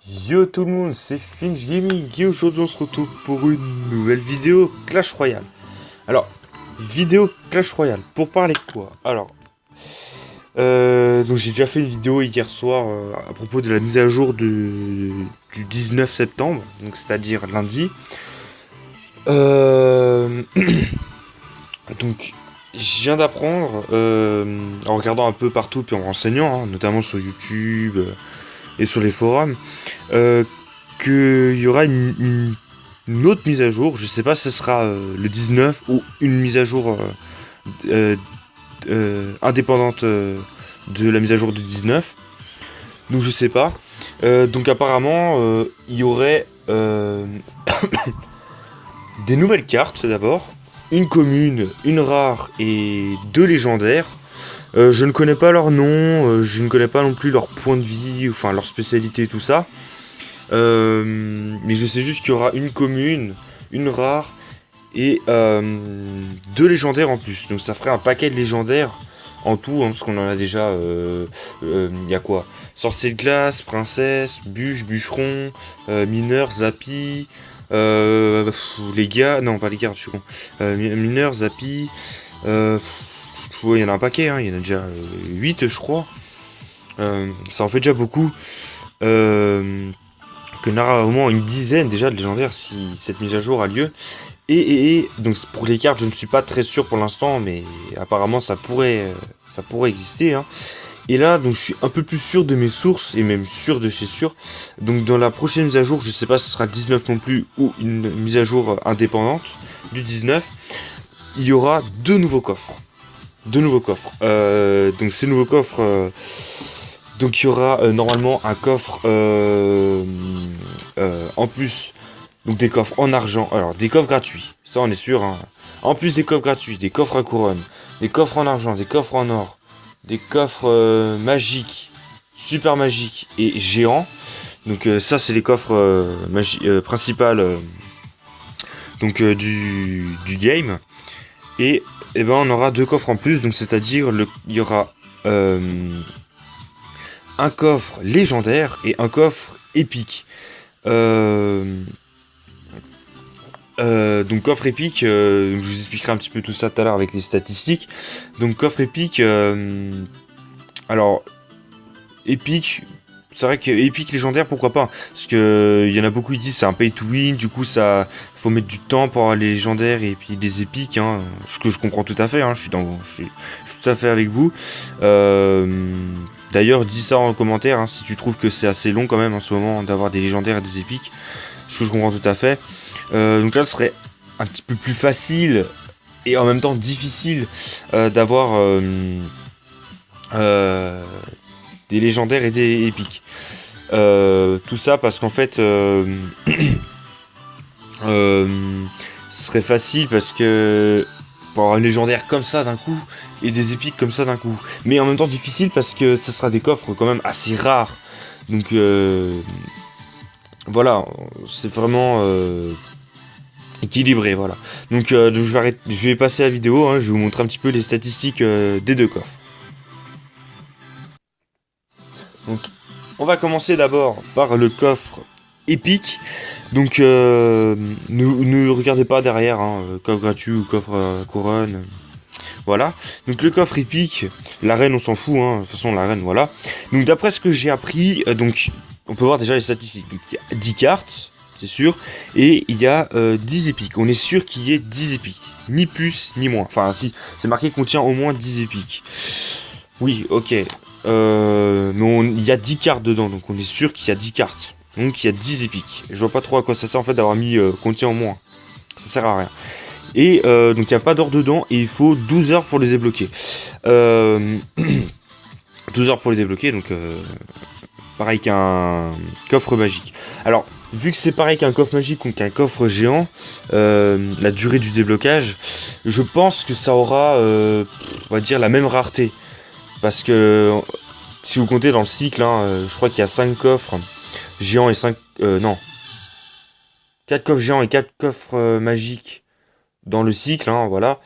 Yo tout le monde, c'est Finch Gaming et aujourd'hui on se retrouve pour une nouvelle vidéo Clash Royale. Alors, vidéo Clash Royale, pour parler de quoi? Donc j'ai déjà fait une vidéo hier soir à propos de la mise à jour du 19 septembre, donc c'est-à-dire lundi. Euh, donc je viens d'apprendre, en regardant un peu partout puis en renseignant, hein, notamment sur YouTube et sur les forums, euh, qu'il y aura une autre mise à jour. Je sais pas si ce sera le 19 ou une mise à jour euh, indépendante de la mise à jour du 19. Donc je sais pas. Donc apparemment, il y aurait des nouvelles cartes d'abord. Une commune, une rare et deux légendaires. Je ne connais pas leur nom, je ne connais pas non plus leur point de vie, enfin leur spécialité et tout ça. Mais je sais juste qu'il y aura une commune, une rare et deux légendaires en plus. Donc ça ferait un paquet de légendaires en tout, hein, parce qu'on en a déjà. Il y a quoi? Sorcier de glace, princesse, bûche, bûcheron, mineur, zappy. Les gars, non pas les gars, je suis con. Mineur, zappy. Ouais, il y en a un paquet, hein, il y en a déjà 8 je crois. Ça en fait déjà beaucoup. Que n'aura au moins une dizaine déjà de légendaires si cette mise à jour a lieu. Donc pour les cartes, je ne suis pas très sûr pour l'instant, mais apparemment ça pourrait exister. Hein. Et là, donc je suis un peu plus sûr de mes sources, et même sûr de chez sûr. Donc dans la prochaine mise à jour, je sais pas si ce sera 19 non plus, ou une mise à jour indépendante du 19, il y aura deux nouveaux coffres. Deux nouveaux coffres. Donc ces nouveaux coffres... donc il y aura normalement un coffre en plus, donc des coffres en argent, alors des coffres gratuits, ça on est sûr, hein. En plus des coffres gratuits, des coffres à couronne, des coffres en argent, des coffres en or, des coffres magiques, super magiques et géants. Donc ça c'est les coffres principales du game. Et ben on aura deux coffres en plus, donc c'est-à-dire il y aura un coffre légendaire et un coffre épique. Euh, donc coffre épique, je vous expliquerai un petit peu tout ça tout à l'heure avec les statistiques. Donc coffre épique, alors épique, c'est vrai que épique légendaire pourquoi pas, parce que il y en a beaucoup qui disent c'est un pay to win, du coup ça faut mettre du temps pour avoir les légendaires et puis des épiques, hein, ce que je comprends tout à fait, hein, je suis tout à fait avec vous. D'ailleurs dis ça en commentaire, hein, si tu trouves que c'est assez long quand même en ce moment d'avoir des légendaires et des épiques, ce que je comprends tout à fait. Donc là ce serait un petit peu plus facile et en même temps difficile d'avoir euh, des légendaires et des épiques. Tout ça parce qu'en fait, ce serait facile parce que pour avoir un légendaire comme ça d'un coup et des épiques comme ça d'un coup. Mais en même temps difficile parce que ça sera des coffres quand même assez rares. Donc voilà, c'est vraiment équilibré, voilà. Donc je vais passer la vidéo, hein, je vais vous montrer un petit peu les statistiques des deux coffres. Donc, on va commencer d'abord par le coffre épique. Donc, ne regardez pas derrière, hein, coffre gratuit ou coffre couronne. Voilà. Donc, le coffre épique, l'arène, on s'en fout, hein, de toute façon, l'arène, voilà. Donc, d'après ce que j'ai appris, donc, on peut voir déjà les statistiques. Donc, il y a 10 cartes, c'est sûr, et il y a 10 épiques. On est sûr qu'il y ait 10 épiques. Ni plus, ni moins. Enfin, si, c'est marqué qu'on tient au moins 10 épiques. Oui, ok. Mais il y a 10 cartes dedans, donc on est sûr qu'il y a 10 cartes. Donc il y a 10 épiques. Je vois pas trop à quoi ça sert en fait d'avoir mis contient au moins. Ça sert à rien. Et donc il n'y a pas d'or dedans et il faut 12 heures pour les débloquer. Euh, 12 heures pour les débloquer, donc pareil qu'un coffre magique. Alors, vu que c'est pareil qu'un coffre magique ou qu'un coffre géant, la durée du déblocage, je pense que ça aura, on va dire, la même rareté. Parce que si vous comptez dans le cycle, hein, je crois qu'il y a 5 coffres géants et 5... non. 4 coffres géants et 4 coffres magiques dans le cycle, hein, voilà.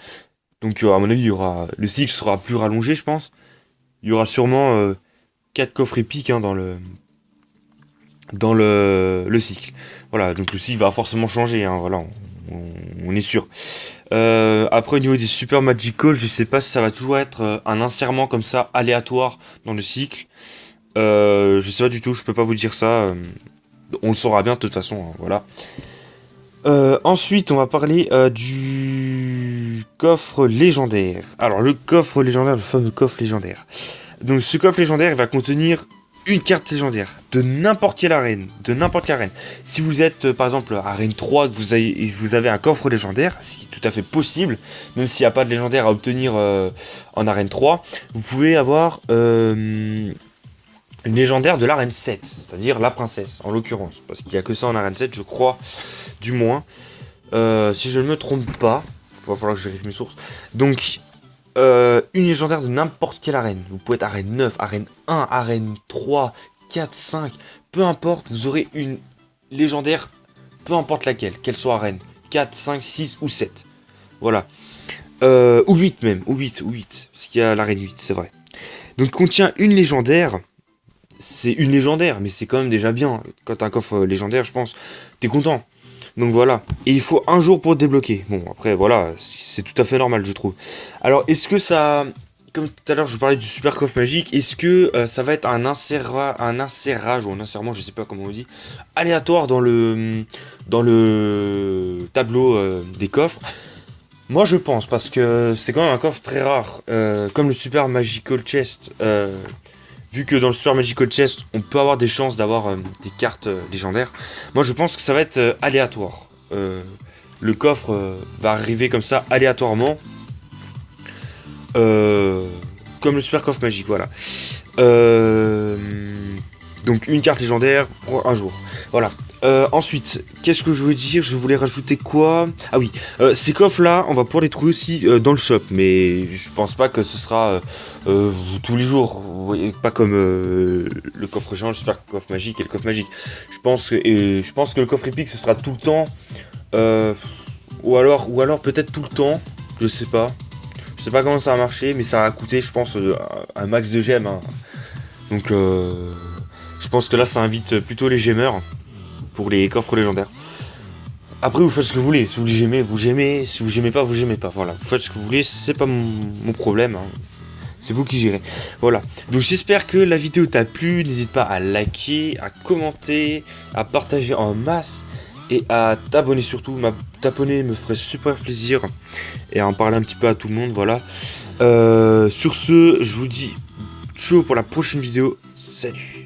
Donc à mon avis, le cycle sera plus rallongé, je pense. Il y aura sûrement 4 coffres épiques hein, dans le cycle. Voilà, donc le cycle va forcément changer, hein, voilà, on est sûr. Après, au niveau des Super Magical, je sais pas si ça va toujours être un insèrement comme ça, aléatoire dans le cycle. Je sais pas du tout, je peux pas vous dire ça. On le saura bien de toute façon, hein, voilà. Ensuite, on va parler du coffre légendaire. Alors, le coffre légendaire, le fameux coffre légendaire. Donc, ce coffre légendaire, il va contenir une carte légendaire de n'importe quelle arène, de n'importe quelle arène. Si vous êtes, par exemple, à arène 3, que vous avez un coffre légendaire, c'est tout à fait possible, même s'il n'y a pas de légendaire à obtenir en arène 3, vous pouvez avoir une légendaire de l'arène 7, c'est-à-dire la princesse, en l'occurrence, parce qu'il n'y a que ça en arène 7, je crois, du moins. Si je ne me trompe pas, il va falloir que je vérifie mes sources. Donc, une légendaire de n'importe quelle arène. Vous pouvez être arène 9, arène 1, arène 3, 4, 5, peu importe, vous aurez une légendaire, peu importe laquelle, qu'elle soit arène 4, 5, 6 ou 7. Voilà. Ou 8 même, ou 8, parce qu'il y a l'arène 8, c'est vrai. Donc, contient une légendaire. C'est une légendaire, mais c'est quand même déjà bien. Quand t'as un coffre légendaire, je pense, t'es content. Donc voilà. Et il faut un jour pour débloquer. Bon, après, voilà, c'est tout à fait normal, je trouve. Alors, est-ce que ça... Comme tout à l'heure, je vous parlais du super coffre magique. Est-ce que ça va être un insérage ou un insèrement, je sais pas comment on dit, aléatoire dans le tableau des coffres? Moi, je pense, parce que c'est quand même un coffre très rare. Comme le super magical chest. Vu que dans le Super Magical Chest, on peut avoir des chances d'avoir des cartes légendaires. Moi, je pense que ça va être aléatoire. Le coffre va arriver comme ça, aléatoirement. Comme le Super Coffre Magique, voilà. Donc, une carte légendaire pour un jour. Voilà. Ensuite, qu'est-ce que je voulais dire? Je voulais rajouter quoi? Ah oui, ces coffres-là, on va pouvoir les trouver aussi dans le shop. Mais je pense pas que ce sera tous les jours. Vous voyez, pas comme le coffre géant, le super coffre magique et le coffre magique. Je pense que le coffre épique, ce sera tout le temps. Ou alors peut-être tout le temps. Je sais pas. Je sais pas comment ça va marcher, mais ça va coûter, je pense, un max de gemmes. Hein. Donc, je pense que là, ça invite plutôt les gemmeurs pour les coffres légendaires. Après, vous faites ce que vous voulez. Si vous les gemez, vous gemez. Si vous gemez pas, vous gemez pas. Voilà. Vous faites ce que vous voulez. C'est pas mon problème. Hein. C'est vous qui gérez. Voilà. Donc, j'espère que la vidéo t'a plu. N'hésite pas à liker, à commenter, à partager en masse et à t'abonner surtout. T'abonner me ferait super plaisir. Et à en parler un petit peu à tout le monde. Voilà. Sur ce, je vous dis ciao pour la prochaine vidéo. Salut.